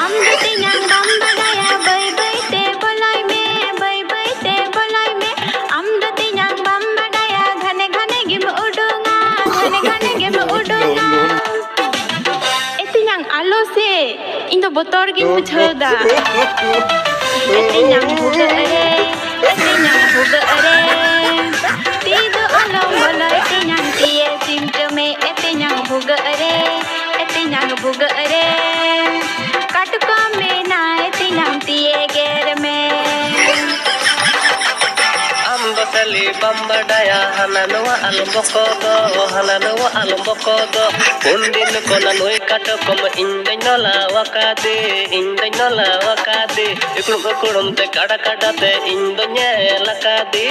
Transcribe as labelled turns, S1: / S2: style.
S1: Am do tinyang bambadaya bay bay te bolai me bay bay te bolai me am do tinyang bambadaya ghane ghane gim udunga gim udunga etinyang alo se indo botor gim bujhauda etinyang bhuga are tido alo bolai etinyang tie symptome etinyang bhuga are katka me na etinyang tie ger me
S2: am do sali bambadaya hananwa albokodo undin kona noi kato kom indinola wakade iklum te kada kada te indonya lakade